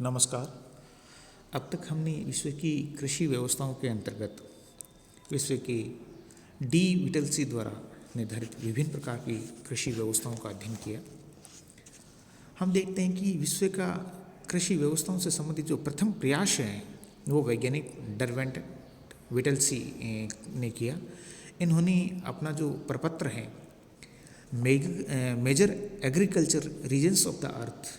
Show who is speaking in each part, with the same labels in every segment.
Speaker 1: नमस्कार। अब तक हमने विश्व की कृषि व्यवस्थाओं के अंतर्गत विश्व के डी विटलसी द्वारा निर्धारित विभिन्न प्रकार की कृषि व्यवस्थाओं का अध्ययन किया। हम देखते हैं कि विश्व का कृषि व्यवस्थाओं से संबंधित जो प्रथम प्रयास हैं वो वैज्ञानिक डरवेंट विटलसी ने किया। इन्होंने अपना जो प्रपत्र है major agriculture regions of the earth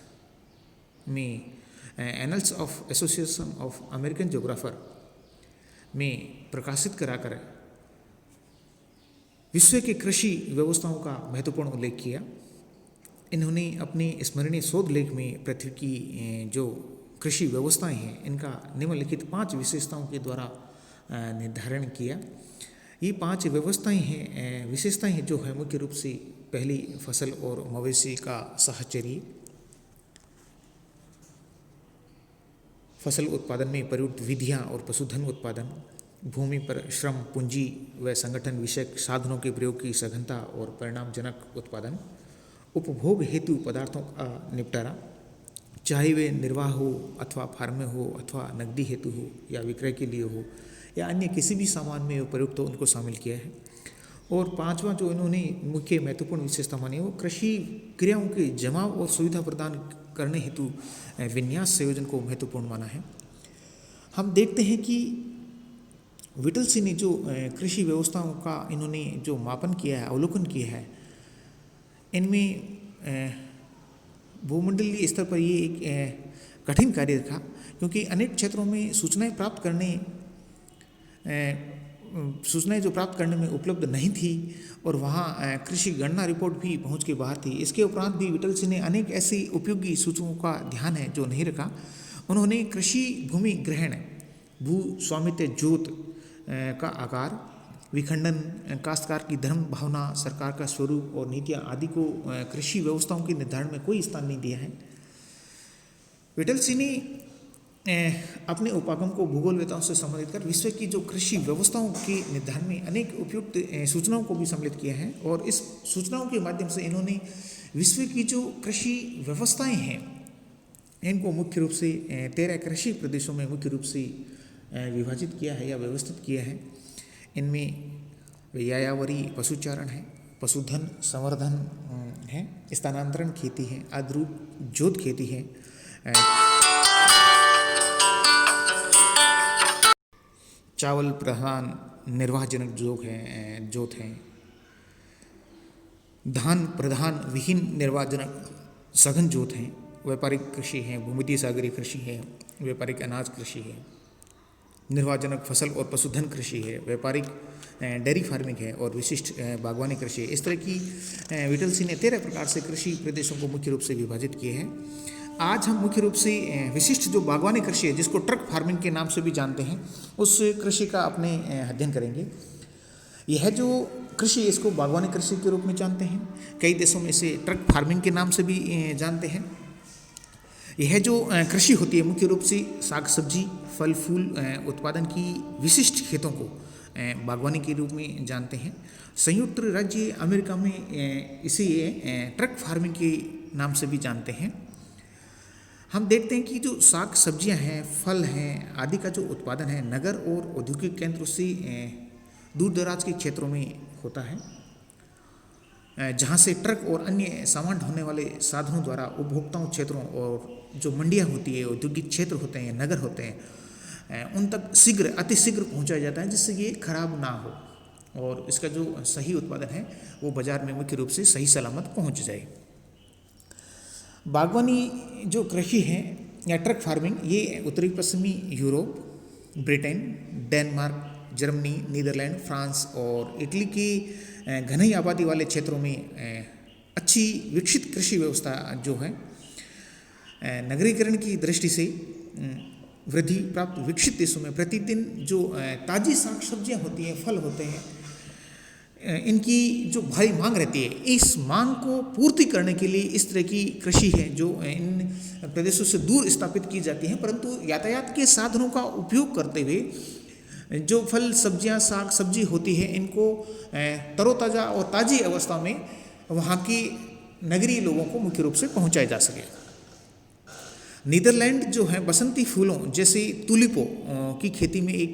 Speaker 1: में annals of association of American geographer में प्रकाशित कराकर विश्व के कृषि व्यवस्थाओं का महत्वपूर्ण उल्लेख किया। इन्होंने अपने स्मरणीय शोध लेख में पृथ्वी की जो कृषि व्यवस्थाएं हैं इनका निम्नलिखित 5 विशेषताओं के द्वारा निर्धारण किया। ये 5 विशेषताएं हैं जो है मुख्य रूप से पहली फसल और मवेशी का साहचर्य, फसल उत्पादन में प्रयुक्त विधियाँ और पशुधन उत्पादन, भूमि पर श्रम पूंजी व संगठन विषयक साधनों के प्रयोग की सघनता और परिणामजनक उत्पादन, उपभोग हेतु पदार्थों का निपटारा, चाहे वे निर्वाह हो अथवा फार्म में हो अथवा नकदी हेतु हो या विक्रय के लिए हो या अन्य किसी भी सामान में प्रयुक्त हो, उनको शामिल किया है। और 5वां जो इन्होंने मुख्य महत्वपूर्ण विशेषता मानी वो कृषि क्रियाओं के जमाव और सुविधा प्रदान करने हेतु विन्यास संयोजन को महत्वपूर्ण माना है। हम देखते हैं कि विटलसी ने जो कृषि व्यवस्थाओं का इन्होंने जो मापन किया है, अवलोकन किया है, इनमें भूमंडलीय स्तर पर ये एक कठिन कार्य था, क्योंकि अनेक क्षेत्रों में सूचनाएं जो प्राप्त करने में उपलब्ध नहीं थी और वहाँ कृषि गणना रिपोर्ट भी पहुँच के बाहर थी। इसके उपरांत भी विटलसी ने अनेक ऐसी उपयोगी सूचनाओं का ध्यान है जो नहीं रखा। उन्होंने कृषि भूमि ग्रहण, भू स्वामित्व जोत का आकार, विखंडन, काश्तकार की धर्म भावना, सरकार का स्वरूप और नीतियाँ आदि को कृषि व्यवस्थाओं के निर्धारण में कोई स्थान नहीं दिया है। विटलसी ने अपने उपागम को भूगोलवेताओं से संबंधित कर विश्व की जो कृषि व्यवस्थाओं के निर्धारण में अनेक उपयुक्त सूचनाओं को भी सम्मिलित किया है। और इस सूचनाओं के माध्यम से इन्होंने विश्व की जो कृषि व्यवस्थाएं हैं इनको मुख्य रूप से 13 कृषि प्रदेशों में मुख्य रूप से विभाजित किया है या व्यवस्थित किया है। इनमें यायावरी पशुचारण है, पशुधन संवर्धन है, स्थानांतरण खेती है, आद्रूप जोत खेती है, चावल प्रधान निर्वाहजनक जोत है, धान प्रधान विहीन निर्वाहजनक सघन जोत है, व्यापारिक कृषि है, भूमध्य सागरीय कृषि है, व्यापारिक अनाज कृषि है, निर्वाहजनक फसल और पशुधन कृषि है, व्यापारिक डेयरी फार्मिंग है और विशिष्ट बागवानी कृषि है। इस तरह की विटलसी ने 13 प्रकार से कृषि प्रदेशों को मुख्य रूप से विभाजित किए हैं। आज हम मुख्य रूप से विशिष्ट जो बागवानी कृषि है, जिसको ट्रक फार्मिंग के नाम से भी जानते हैं, उस कृषि का अपने अध्ययन करेंगे। यह जो कृषि इसको बागवानी कृषि के रूप में जानते हैं, कई देशों में इसे ट्रक फार्मिंग के नाम से भी जानते हैं। यह जो कृषि होती है मुख्य रूप से साग सब्जी फल फूल उत्पादन की विशिष्ट खेतों को बागवानी के रूप में जानते हैं। संयुक्त राज्य अमेरिका में इसे ट्रक फार्मिंग के नाम से भी जानते हैं। हम देखते हैं कि जो साग सब्जियां हैं, फल हैं आदि का जो उत्पादन है नगर और औद्योगिक केंद्रों से दूर दराज के क्षेत्रों में होता है, जहां से ट्रक और अन्य सामान ढोने वाले साधनों द्वारा उपभोक्ताओं क्षेत्रों और जो मंडियां होती है, औद्योगिक क्षेत्र होते हैं, नगर होते हैं, उन तक अतिशीघ्र पहुंचाया जाता है, जिससे ये खराब ना हो और इसका जो सही उत्पादन है वो बाजार में मुख्य रूप से सही सलामत पहुंच जाए। बागवानी जो कृषि है या ट्रक फार्मिंग, ये उत्तरी पश्चिमी Europe, Britain, Denmark, Germany, Netherland, France और इटली की घनी आबादी वाले क्षेत्रों में अच्छी विकसित कृषि व्यवस्था जो है, नगरीकरण की दृष्टि से वृद्धि प्राप्त विकसित देशों में प्रतिदिन जो ताज़ी साग सब्जियाँ होती हैं, फल होते हैं, इनकी जो भारी मांग रहती है, इस मांग को पूर्ति करने के लिए इस तरह की कृषि है जो इन प्रदेशों से दूर स्थापित की जाती है, परंतु यातायात के साधनों का उपयोग करते हुए जो फल सब्जियां साग सब्जी होती है इनको तरोताज़ा और ताज़ी अवस्था में वहाँ की नगरीय लोगों को मुख्य रूप से पहुँचाया जा सके। नीदरलैंड जो है बसंती फूलों जैसे तुलिपों की खेती में एक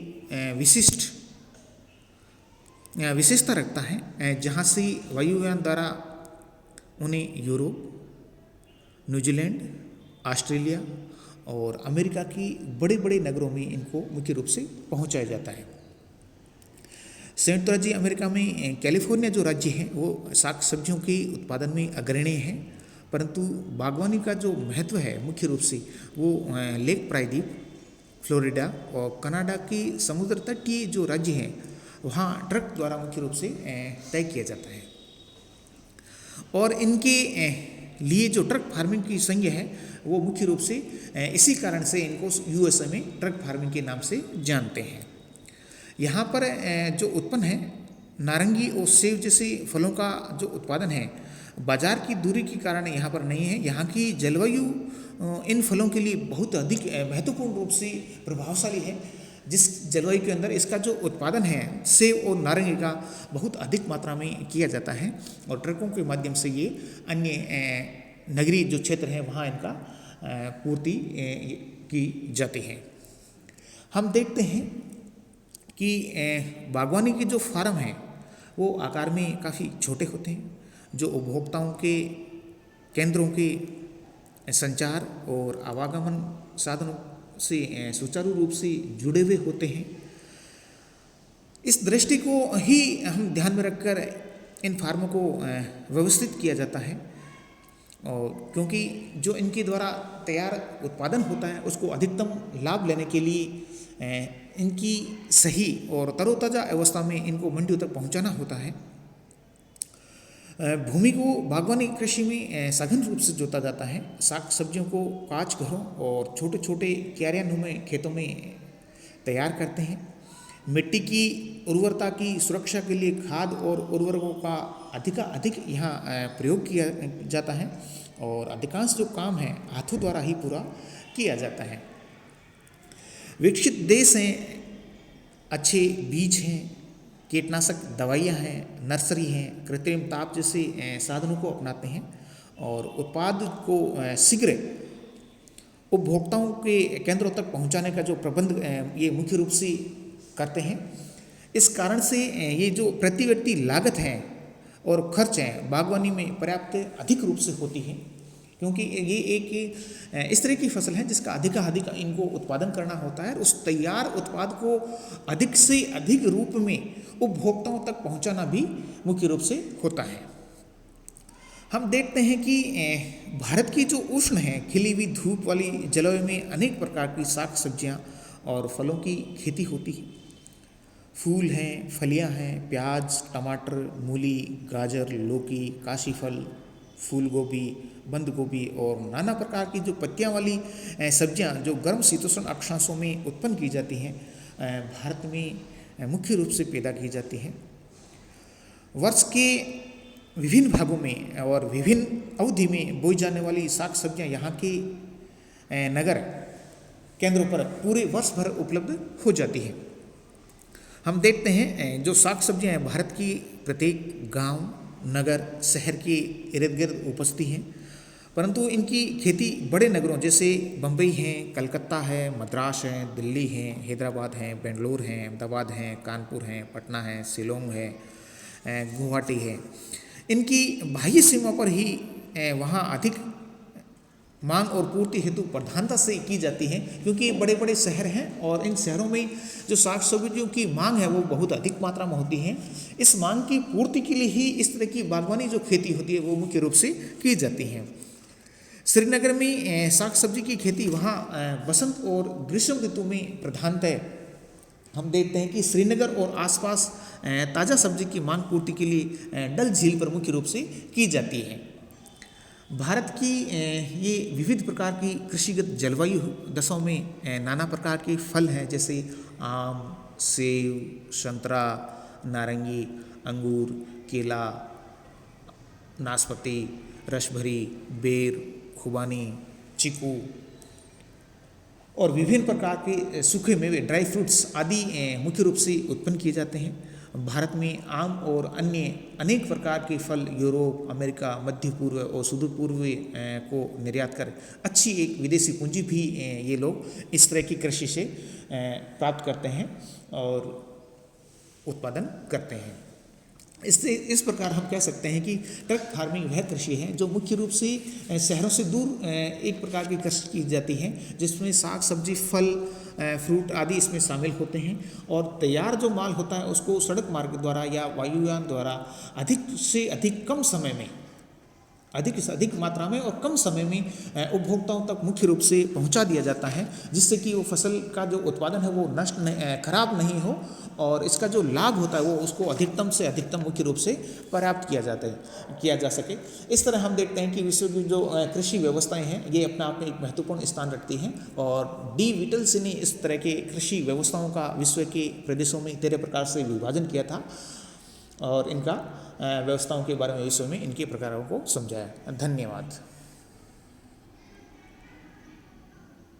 Speaker 1: विशेषता रखता है, जहाँ से वायुयान द्वारा उन्हें यूरोप, न्यूजीलैंड, ऑस्ट्रेलिया और अमेरिका की बड़े बड़े नगरों में इनको मुख्य रूप से पहुंचाया जाता है। संयुक्त राज्य अमेरिका में कैलिफोर्निया जो राज्य है वो साग सब्जियों के उत्पादन में अग्रणी है, परंतु बागवानी का जो महत्व है मुख्य रूप से वो लेक प्रायद्वीप, फ्लोरिडा और कनाडा की समुद्र तटीय जो राज्य हैं वहाँ ट्रक द्वारा मुख्य रूप से तय किया जाता है। और इनके लिए जो ट्रक फार्मिंग की संज्ञा है वो मुख्य रूप से इसी कारण से इनको यूएसए में ट्रक फार्मिंग के नाम से जानते हैं। यहाँ पर जो उत्पन्न है नारंगी और सेब जैसे फलों का जो उत्पादन है बाजार की दूरी के कारण यहाँ पर नहीं है। यहाँ की जलवायु इन फलों के लिए बहुत अधिक महत्वपूर्ण रूप से प्रभावशाली है, जिस जलवायु के अंदर इसका जो उत्पादन है सेब और नारंगी का बहुत अधिक मात्रा में किया जाता है और ट्रकों के माध्यम से ये अन्य नगरीय जो क्षेत्र हैं वहाँ इनका पूर्ति की जाती है। हम देखते हैं कि बागवानी के जो फार्म हैं वो आकार में काफ़ी छोटे होते हैं, जो उपभोक्ताओं के केंद्रों के संचार और आवागमन साधनों से सुचारू रूप से जुड़े हुए होते हैं। इस दृष्टि को ही हम ध्यान में रखकर इन फार्मों को व्यवस्थित किया जाता है, और क्योंकि जो इनके द्वारा तैयार उत्पादन होता है उसको अधिकतम लाभ लेने के लिए इनकी सही और तरोताज़ा अवस्था में इनको मंडियों तक पहुंचाना होता है। भूमि को बागवानी कृषि में सघन रूप से जोता जाता है। साग सब्जियों को कांच घरों और छोटे छोटे क्यारियानुमा खेतों में तैयार करते हैं। मिट्टी की उर्वरता की सुरक्षा के लिए खाद और उर्वरकों का अधिक यहाँ प्रयोग किया जाता है और अधिकांश जो काम है हाथों द्वारा ही पूरा किया जाता है। विकसित देश हैं, अच्छे बीज हैं, कीटनाशक दवाइयाँ हैं, नर्सरी हैं, कृत्रिम ताप जैसे साधनों को अपनाते हैं और उत्पाद को शीघ्र उपभोक्ताओं के केंद्रों तक पहुंचाने का जो प्रबंध ये मुख्य रूप से करते हैं। इस कारण से ये जो प्रति व्यक्ति लागत है और खर्च है बागवानी में पर्याप्त अधिक रूप से होती है, क्योंकि ये एक इस तरह की फसल है जिसका अधिक इनको उत्पादन करना होता है। उस तैयार उत्पाद को अधिक से अधिक रूप में उपभोक्ताओं तक पहुंचाना भी मुख्य रूप से होता है। हम देखते हैं कि भारत की जो उष्ण है खिली हुई धूप वाली जलवायु में अनेक प्रकार की साग सब्जियां और फलों की खेती होती है। फूल हैं, फलियां हैं, प्याज, टमाटर, मूली, गाजर, लौकी, काशीफल, फूल गोभी, बंद गोभी और नाना प्रकार की जो पत्तियां वाली सब्जियां जो गर्म शीतोष्ण अक्षांशों में उत्पन्न की जाती हैं भारत में मुख्य रूप से पैदा की जाती हैं। वर्ष के विभिन्न भागों में और विभिन्न अवधि में बोई जाने वाली साग सब्जियां यहाँ के नगर केंद्रों पर पूरे वर्ष भर उपलब्ध हो जाती है। हम देखते हैं जो साग सब्जियां हैं भारत की प्रत्येक गांव, नगर, शहर के इर्द गिर्द उपजती हैं, परंतु इनकी खेती बड़े नगरों जैसे बम्बई हैं, कलकत्ता है, मद्रास है, दिल्ली है, हैदराबाद है, बेंगलोर है, अहमदाबाद है, कानपुर है, पटना है, शिलोंग है, गुवाहाटी है, इनकी बाह्य सीमा पर ही वहाँ अधिक मांग और पूर्ति हेतु प्रधानता से की जाती है, क्योंकि ये बड़े बड़े शहर हैं और इन शहरों में जो साग सब्जियों की मांग है वो बहुत अधिक मात्रा में होती है। इस मांग की पूर्ति के लिए ही इस तरह की बागवानी जो खेती होती है वो मुख्य रूप से की जाती है। श्रीनगर में साग सब्जी की खेती वहाँ बसंत और ग्रीष्म ऋतु में प्रधानतः हम देखते हैं कि श्रीनगर और आसपास ताज़ा सब्जी की मांग पूर्ति के लिए डल झील पर मुख्य रूप से की जाती है। भारत की ये विविध प्रकार की कृषिगत जलवायु दशाओं में नाना प्रकार के फल हैं, जैसे आम, सेब, संतरा, नारंगी, अंगूर, केला, नाशपाती, रसभरी, बेर, खुबानी, चीकू और विभिन्न प्रकार के सूखे मेवे, ड्राई फ्रूट्स आदि मुख्य रूप से उत्पन्न किए जाते हैं। भारत में आम और अन्य अनेक प्रकार के फल यूरोप, अमेरिका, मध्य पूर्व और सुदूर पूर्व को निर्यात कर अच्छी एक विदेशी पूंजी भी ये लोग इस तरह की कृषि से प्राप्त करते हैं और उत्पादन करते हैं। इससे इस प्रकार हम कह सकते हैं कि ट्रक फार्मिंग वह कृषि है जो मुख्य रूप से शहरों से दूर एक प्रकार की कृषि की जाती है, जिसमें साग सब्जी, फल, फ्रूट आदि इसमें शामिल होते हैं और तैयार जो माल होता है उसको सड़क मार्ग द्वारा या वायुयान द्वारा अधिक से अधिक कम समय में, अधिक से अधिक मात्रा में और कम समय में उपभोक्ताओं तक मुख्य रूप से पहुंचा दिया जाता है, जिससे कि वो फसल का जो उत्पादन है वो नष्ट खराब नहीं हो और इसका जो लाभ होता है वो उसको अधिकतम से अधिकतम मुख्य रूप से प्राप्त किया जा सके। इस तरह हम देखते हैं कि विश्व की जो कृषि व्यवस्थाएं हैं ये अपने आप में एक महत्वपूर्ण स्थान रखती हैं और डी विटल्स ने इस तरह के कृषि व्यवस्थाओं का विश्व के प्रदेशों में 13 प्रकार से विभाजन किया था और इनका व्यवस्थाओं के बारे में विश्व में इनके प्रकारों को समझाया। धन्यवाद।